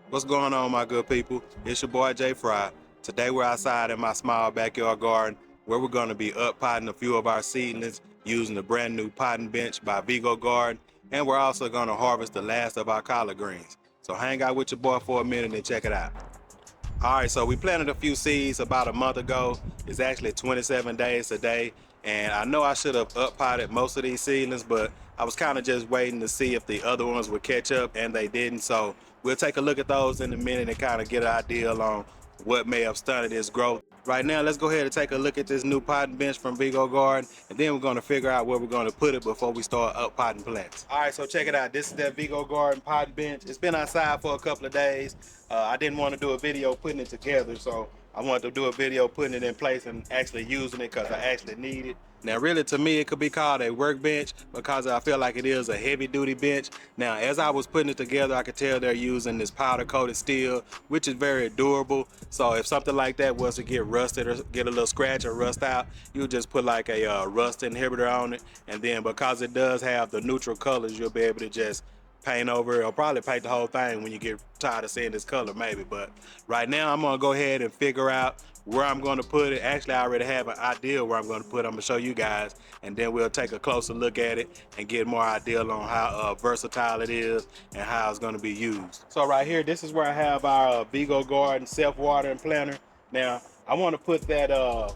What's going on, my good people? It's your boy Jay Fry. Today we're outside in my small backyard garden where we're going to be up potting a few of our seedlings using the brand new potting bench by Vego Garden, and we're also going to harvest the last of our collard greens. So hang out with your boy for a minute and check it out. Alright, so we planted a few seeds about a month ago. It's actually 27 days today, and I know I should have up potted most of these seedlings, but I was kind of just waiting to see if the other ones would catch up, and they didn't. So we'll take a look at those in a minute and kind of get an idea on what may have stunted its growth. Right now, let's go ahead and take a look at this new potting bench from Vego Garden, and then we're going to figure out where we're going to put it before we start up potting plants. All right, so check it out. This is that Vego Garden potting bench. It's been outside for a couple of days. I didn't want to do a video putting it together, so I wanted to do a video putting it in place and actually using it because I actually need it. Now, really, to me, it could be called a workbench because I feel like it is a heavy-duty bench. Now, as I was putting it together, I could tell they're using this powder-coated steel, which is very durable. So if something like that was to get rusted or get a little scratch or rust out, you just put like a rust inhibitor on it. And then because it does have the neutral colors, you'll be able to just paint over it, or probably paint the whole thing when you get tired of seeing this color maybe. But right now I'm gonna go ahead and figure out where I'm going to put it. Actually, I already have an idea where I'm going to put it. I'm going to show you guys, and then we'll take a closer look at it and get more idea on how versatile it is and how it's going to be used. So right here, this is where I have our Vego Garden self-watering planter. Now I want to put that I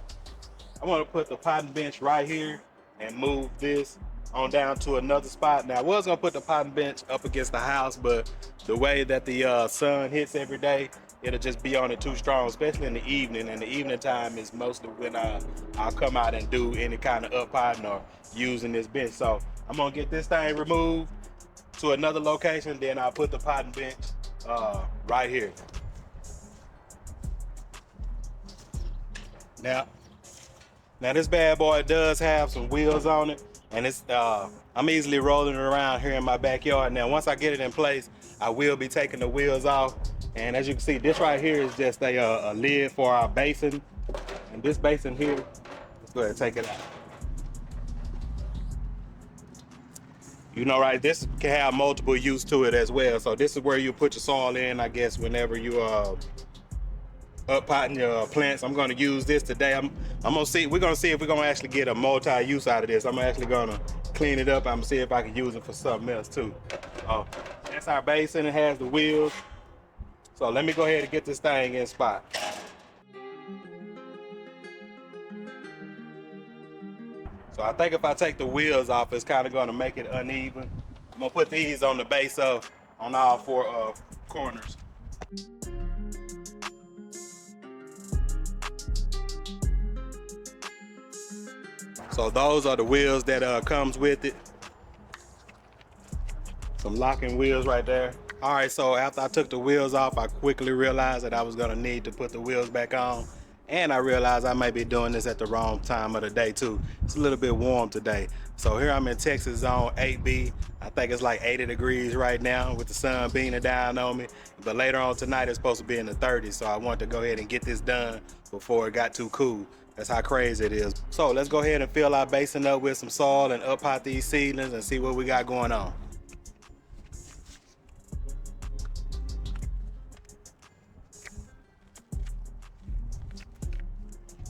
want to put the potting bench right here and move this on down to another spot. Now I was gonna put the potting bench up against the house, but the way that the sun hits every day, it'll just be on it too strong, especially in the evening. And the evening time is mostly when I'll come out and do any kind of up potting or using this bench. So I'm gonna get this thing removed to another location, then I'll put the potting bench right here. Now this bad boy does have some wheels on it, and it's I'm easily rolling it around here in my backyard. Now once I get it in place, I will be taking the wheels off, and as you can see, this right here is just a lid for our basin, and this basin here, let's go ahead and take it out. You know, right, this can have multiple use to it as well. So this is where you put your soil in, I guess, whenever you up potting your plants. I'm going to use this today. I'm gonna see, we're gonna see if we're gonna actually get a multi-use out of this. I'm actually gonna clean it up. I'm gonna see if I can use it for something else too. That's our basin. It has the wheels. So let me go ahead and get this thing in spot. So I think if I take the wheels off, it's kind of gonna make it uneven. I'm gonna put these on the base on all four corners. So those are the wheels that comes with it. Some locking wheels right there. All right, so after I took the wheels off, I quickly realized that I was gonna need to put the wheels back on. And I realized I may be doing this at the wrong time of the day too. It's a little bit warm today. So here I'm in Texas zone 8B. I think it's like 80 degrees right now with the sun beaming down on me. But later on tonight, it's supposed to be in the 30s. So I want to go ahead and get this done before it got too cool. That's how crazy it is. So let's go ahead and fill our basin up with some soil and up pot these seedlings and see what we got going on.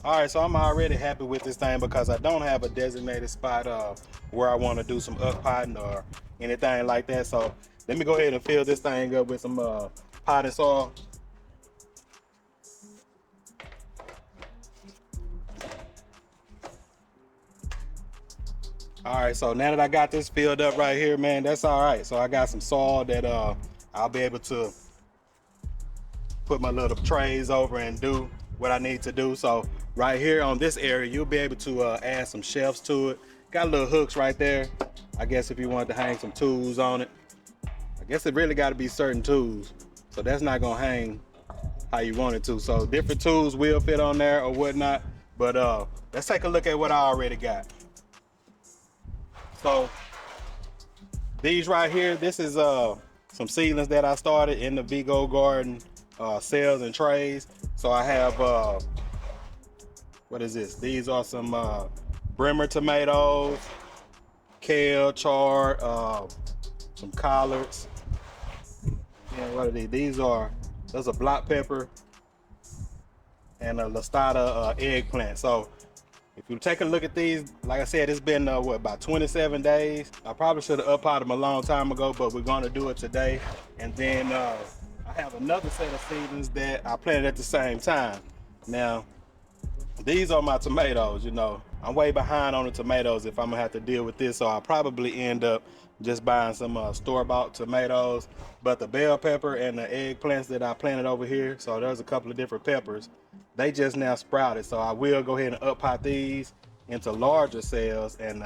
All right, so I'm already happy with this thing because I don't have a designated spot where I want to do some up potting or anything like that. So let me go ahead and fill this thing up with some potting soil. All right, so now that I got this filled up right here, man, that's all right. So I got some soil that I'll be able to put my little trays over and do what I need to do. So right here on this area, you'll be able to add some shelves to it. Got little hooks right there. I guess if you wanted to hang some tools on it, I guess it really got to be certain tools. So that's not gonna hang how you want it to. So different tools will fit on there or whatnot. But let's take a look at what I already got. So these right here, this is some seedlings that I started in the Vego Garden cells and trays. So I have what is this? These are some brimmer tomatoes, kale, chard, some collards, And what are these? There's a block pepper and a lastada eggplant. So if you take a look at these, like I said, it's been about 27 days. I probably should have uppotted them a long time ago, but we're gonna do it today. And then I have another set of seedlings that I planted at the same time. Now, these are my tomatoes. I'm way behind on the tomatoes if I'm gonna have to deal with this, so I'll probably end up just buying some store-bought tomatoes. But the bell pepper and the eggplants that I planted over here, so there's a couple of different peppers, they just now sprouted, so I will go ahead and uppot these into larger cells. And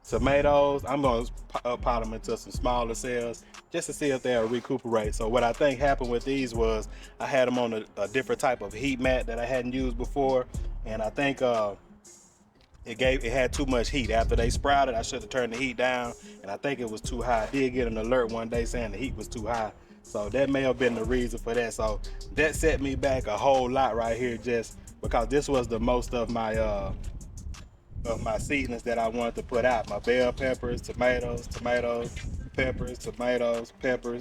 tomatoes, I'm gonna uppot them into some smaller cells just to see if they'll recuperate. So what I think happened with these was I had them on a different type of heat mat that I hadn't used before, and I think it had too much heat. After they sprouted, I should have turned the heat down, and I think it was too high. I did get an alert one day saying the heat was too high, so that may have been the reason for that. So that set me back a whole lot right here, just because this was the most of my seedlings that I wanted to put out. My bell peppers, tomatoes, peppers,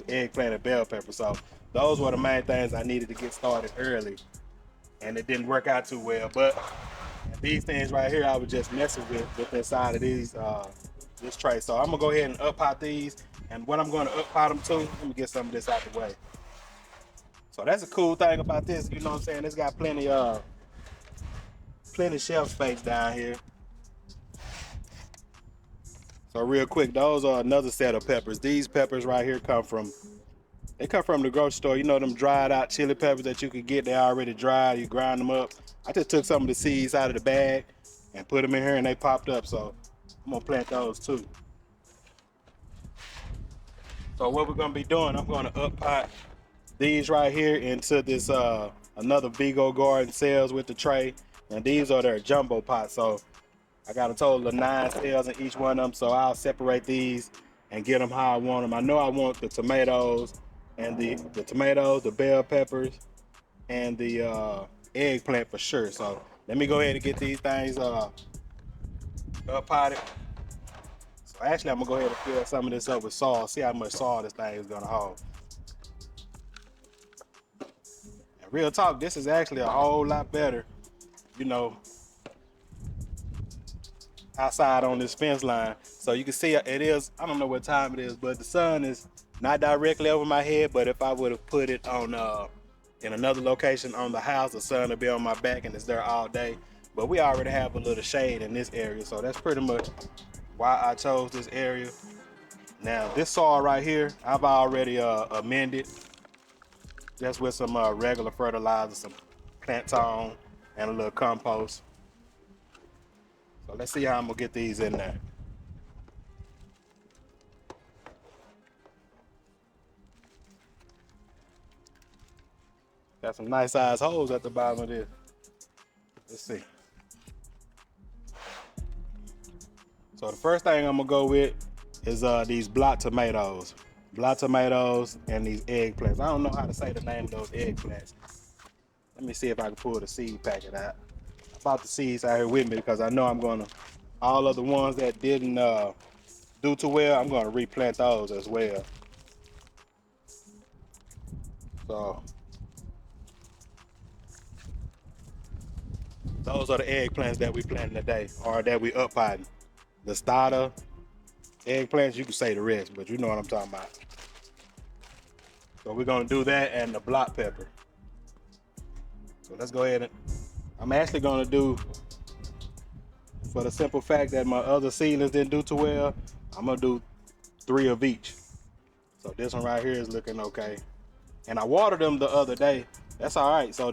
eggplant, and bell pepper. So those were the main things I needed to get started early, and it didn't work out too well. But these things right here, I was just messing with inside of this tray. So I'm gonna go ahead and uppot these, and what I'm gonna uppot them to, let me get some of this out the way. So that's a cool thing about this, you know what I'm saying? It's got plenty shelf space down here. So real quick, those are another set of peppers. These peppers right here come from the grocery store. You know them dried out chili peppers that you could get, they already dried, you grind them up. I just took some of the seeds out of the bag and put them in here, and they popped up. So I'm gonna plant those too. So what we're gonna be doing, I'm gonna uppot these right here into this another Vego garden cells with the tray, and these are their jumbo pots. So I got a total of 9 cells in each one of them, so I'll separate these and get them how I want them. I know I want the tomatoes and the tomatoes, the bell peppers, and the eggplant for sure. So let me go ahead and get these things uppotted. So actually, I'm gonna go ahead and fill some of this up with soil. See how much soil this thing is gonna hold. And real talk, this is actually a whole lot better, you know, outside on this fence line. So you can see it is, I don't know what time it is, but the sun is not directly over my head. But if I would have put it on in another location on the house, the sun would be on my back and it's there all day. But we already have a little shade in this area, so that's pretty much why I chose this area. Now this soil right here, I've already amended just with some regular fertilizer, some plant tone, and a little compost. So let's see how I'm gonna get these in there. Got some nice size holes at the bottom of this. Let's see. So the first thing I'm gonna go with is these block tomatoes. Block tomatoes and these eggplants. I don't know how to say the name of those eggplants. Let me see if I can pull the seed packet out. I bought the seeds out here with me because I know I'm gonna, all of the ones that didn't do too well, I'm gonna replant those as well. So those are the eggplants that we planted today, or that we uppotting. The starter eggplants, you can say the rest, but you know what I'm talking about. So we're gonna do that and the block pepper. So let's go ahead and, I'm actually gonna do, for the simple fact that my other seedlings didn't do too well, I'm gonna do 3 of each. So this one right here is looking okay. And I watered them the other day. That's all right. So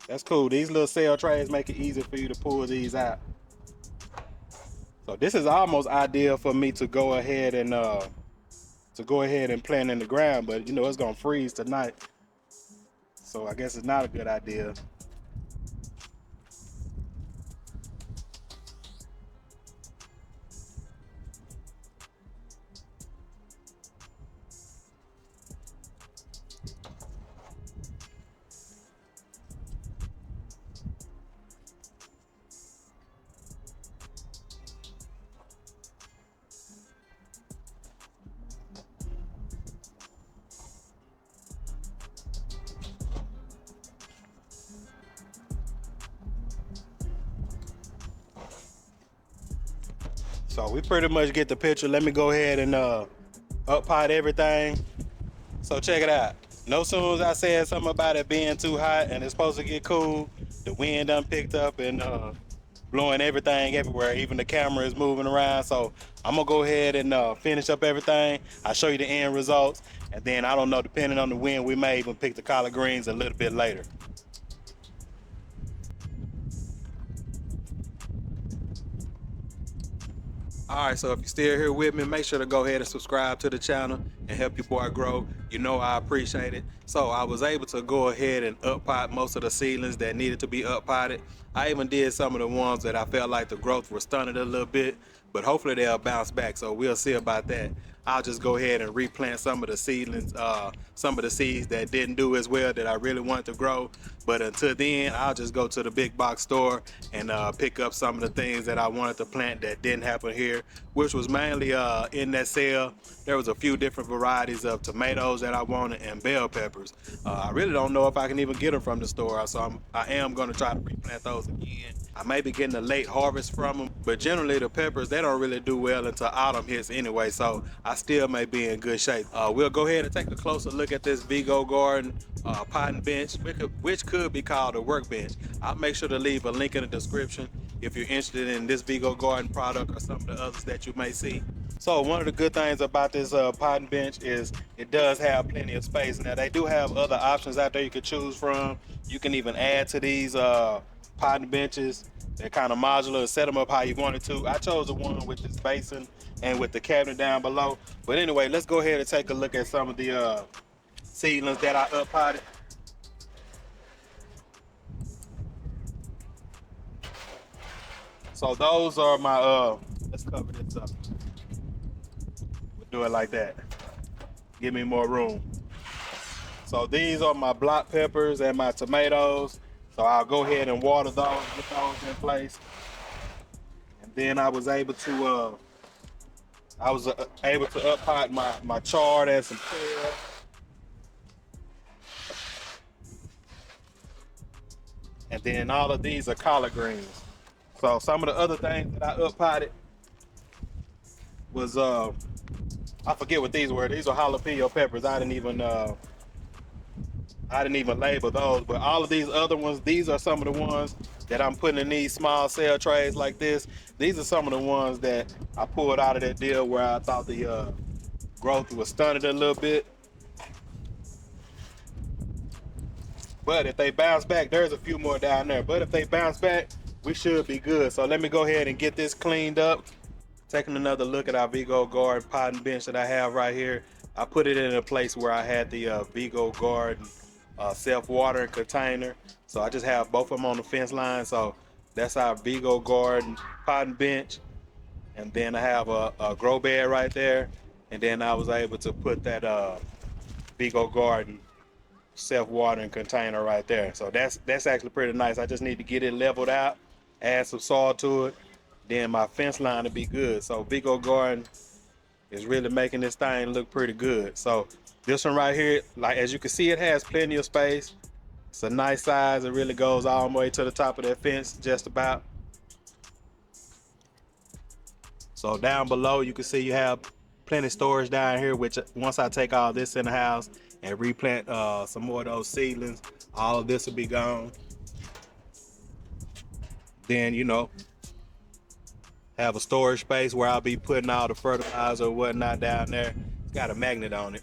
that's cool. These little cell trays make it easy for you to pull these out. So this is almost ideal for me to go ahead and plant in the ground, but you know it's gonna freeze tonight. So I guess it's not a good idea. So we pretty much get the picture. Let me go ahead and up pot everything. So check it out. No sooner as I said something about it being too hot and it's supposed to get cool, the wind done picked up and blowing everything everywhere. Even the camera is moving around. So I'm gonna go ahead and finish up everything. I'll show you the end results, and then I don't know, depending on the wind, we may even pick the collard greens a little bit later. All right, so if you're still here with me, make sure to go ahead and subscribe to the channel and help your boy grow. You know I appreciate it. So I was able to go ahead and up pot most of the seedlings that needed to be up potted. I even did some of the ones that I felt like the growth was stunted a little bit, but hopefully they'll bounce back. So we'll see about that. I'll just go ahead and replant some of the seedlings, some of the seeds that didn't do as well that I really wanted to grow. But until then, I'll just go to the big box store and pick up some of the things that I wanted to plant that didn't happen here, which was mainly in that sale. There was a few different varieties of tomatoes that I wanted and bell peppers. I really don't know if I can even get them from the store, so I am going to try to replant those again. I may be getting a late harvest from them, but generally the peppers, they don't really do well until autumn hits anyway, so I still may be in good shape. We'll go ahead and take a closer look at this Vego garden potting bench, which could be called a workbench. I'll make sure to leave a link in the description if you're interested in this Vego garden product or some of the others that you may see. So one of the good things about this potting bench is it does have plenty of space. Now they do have other options out there you could choose from. You can even add to these potting benches. They're kind of modular, set them up how you wanted to. I chose the one with this basin and with the cabinet down below. But anyway, let's go ahead and take a look at some of the seedlings that I up potted. So those are my let's cover this up. We'll do it like that. Give me more room. So these are my block peppers and my tomatoes. So I'll go ahead and water those, get those in place. And then I was able to up pot my chard and some kale. And then all of these are collard greens. So some of the other things that I up potted was I forget what these were. These are jalapeno peppers. I didn't even label those, but all of these other ones, these are some of the ones that I'm putting in these small cell trays like this. These are some of the ones that I pulled out of that deal where I thought the growth was stunted a little bit. But if they bounce back, there's a few more down there. But if they bounce back, we should be good. So let me go ahead and get this cleaned up. Taking another look at our Vego garden potting bench that I have right here. I put it in a place where I had the Vego garden self-watering container. So I just have both of them on the fence line. So that's our Vego garden potting bench. And then I have a grow bed right there. And then I was able to put that Vego garden self-watering container right there. So that's actually pretty nice. I just need to get it leveled out, add some soil to it, then my fence line will be good. So Vego garden is really making this thing look pretty good. So this one right here, like as you can see, it has plenty of space. It's a nice size. It really goes all the way to the top of that fence, just about. So down below, you can see you have plenty of storage down here, which once I take all this in the house and replant some more of those seedlings, all of this will be gone. Then, you know, have a storage space where I'll be putting all the fertilizer or whatnot down there. It's got a magnet on it.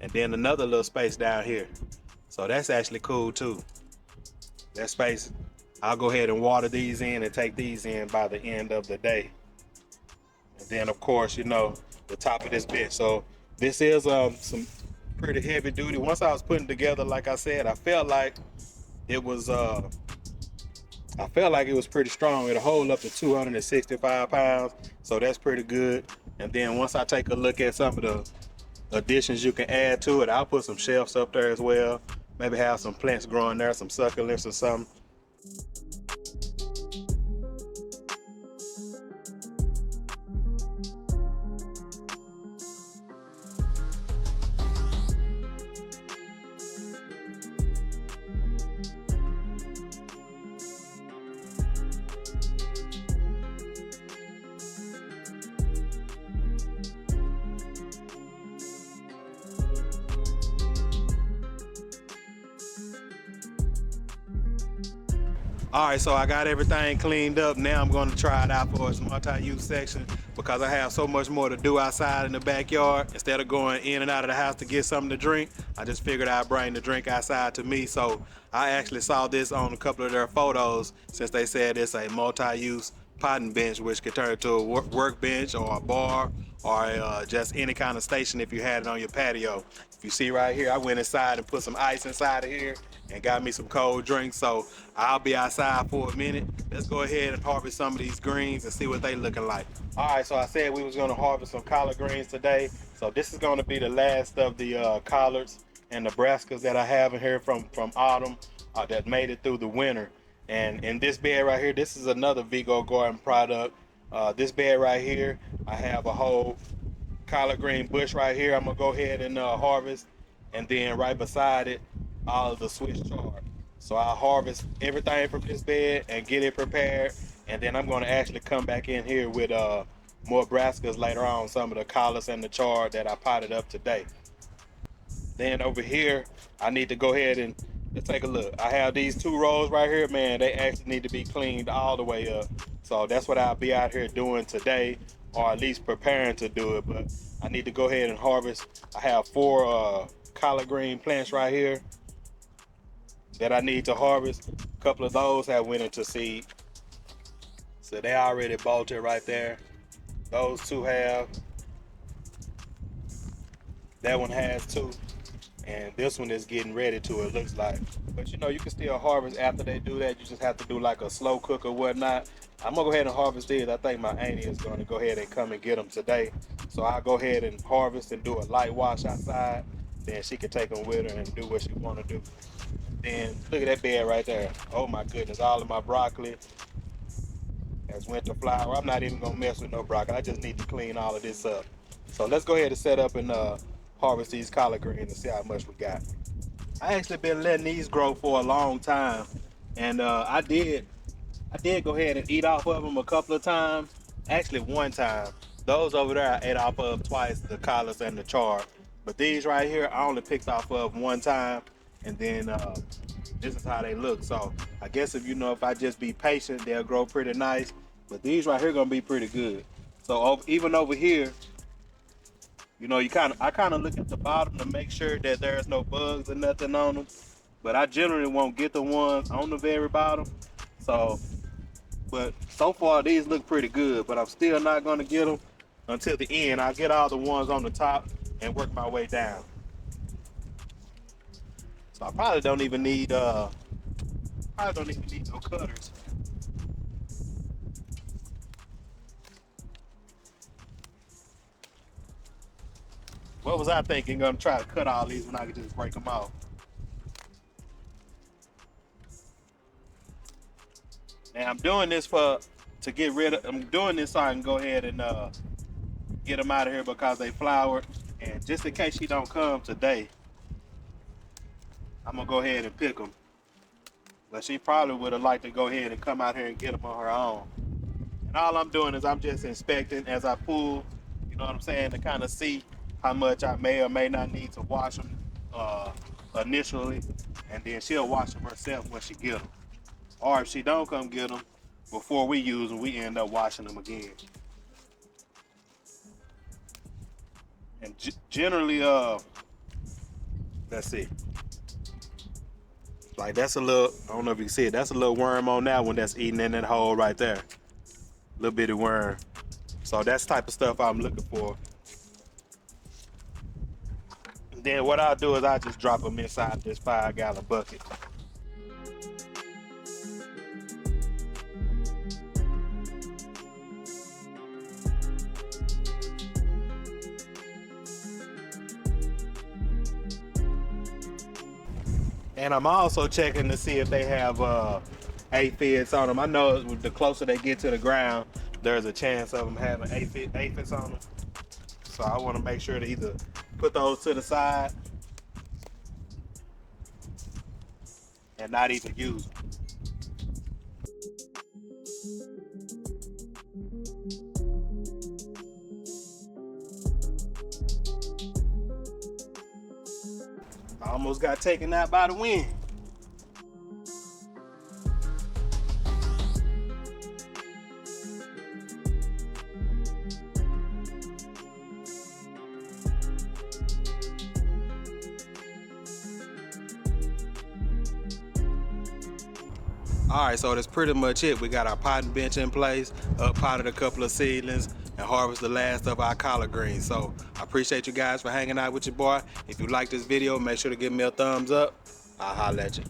And then another little space down here. So that's actually cool too. That space, I'll go ahead and water these in and take these in by the end of the day. And then of course, you know, the top of this bench. So this is some pretty heavy duty. Once I was putting together, like I said, I felt like it was pretty strong. It'll hold up to 265 pounds, so that's pretty good. And then once I take a look at some of the additions you can add to it, I'll put some shelves up there as well. Maybe have some plants growing there, some succulents or something. All right, so I got everything cleaned up. Now I'm going to try it out for its multi-use section because I have so much more to do outside in the backyard. Instead of going in and out of the house to get something to drink, I just figured I'd bring the drink outside to me. So I actually saw this on a couple of their photos since they said it's a multi-use potting bench, which could turn into a workbench or a bar or just any kind of station if you had it on your patio. If you see right here, I went inside and put some ice inside of here and got me some cold drinks. So I'll be outside for a minute. Let's go ahead and harvest some of these greens and see what they looking like. All right, so I said we was gonna harvest some collard greens today. So this is gonna be the last of the collards and Nebraskas that I have in here from autumn that made it through the winter. And in this bed right here, this is another Vego garden product. This bed right here, I have a whole collard green bush right here. I'm gonna go ahead and harvest, and then right beside it, all of the Swiss chard. So I'll harvest everything from this bed and get it prepared, and then I'm gonna actually come back in here with more brassicas later on, some of the collards and the chard that I potted up today. Then over here, I need to go ahead and let's take a look. I have these 2 rows right here, man. They actually need to be cleaned all the way up. So that's what I'll be out here doing today, or at least preparing to do it. But I need to go ahead and harvest. I have 4 collard green plants right here that I need to harvest. A couple of those have went into seed. So they already bolted right there. Those 2 have. That one has 2. And this one is getting ready to, it looks like. But you know, you can still harvest after they do that. You just have to do like a slow cook or whatnot. I'm gonna go ahead and harvest these. I think my auntie is gonna go ahead and come and get them today. So I'll go ahead and harvest and do a light wash outside. Then she can take them with her and do what she wanna do. Then look at that bed right there. Oh my goodness, all of my broccoli has went to flower. I'm not even gonna mess with no broccoli. I just need to clean all of this up. So let's go ahead and set up and harvest these collard greens and see how much we got. I actually been letting these grow for a long time, and I did go ahead and eat off of them a couple of times. Actually, one time. Those over there I ate off of twice, the collards and the chard. But these right here, I only picked off of one time, and then this is how they look. So I guess if I just be patient, they'll grow pretty nice. But these right here gonna be pretty good. So even over here, I kind of look at the bottom to make sure that there's no bugs or nothing on them. But I generally won't get the ones on the very bottom. But so far these look pretty good. But I'm still not gonna get them until the end. I'll get all the ones on the top and work my way down. So I probably don't even need no cutters. What was I thinking? Gonna try to cut all these when I could just break them off. Now I'm doing this I'm doing this so I can go ahead and get them out of here because they flowered. And just in case she don't come today, I'm gonna go ahead and pick them. But she probably would have liked to go ahead and come out here and get them on her own. And all I'm doing is I'm just inspecting as I pull, you know what I'm saying, to kind of see how much I may or may not need to wash them initially, and then she'll wash them herself when she get them. Or if she don't come get them before we use them, we end up washing them again. And generally, let's see. Like that's a little, I don't know if you can see it, that's a little worm on that one that's eating in that hole right there. Little bitty worm. So that's the type of stuff I'm looking for. And then what I'll do is I'll just drop them inside this 5-gallon bucket. And I'm also checking to see if they have aphids on them. I know the closer they get to the ground, there's a chance of them having aphids on them. So I want to make sure to either put those to the side and not even use them. I almost got taken out by the wind. All right, so that's pretty much it. We got our potting bench in place, up potted a couple of seedlings, and harvest the last of our collard greens. So I appreciate you guys for hanging out with your boy. If you like this video, make sure to give me a thumbs up. I'll holler at you.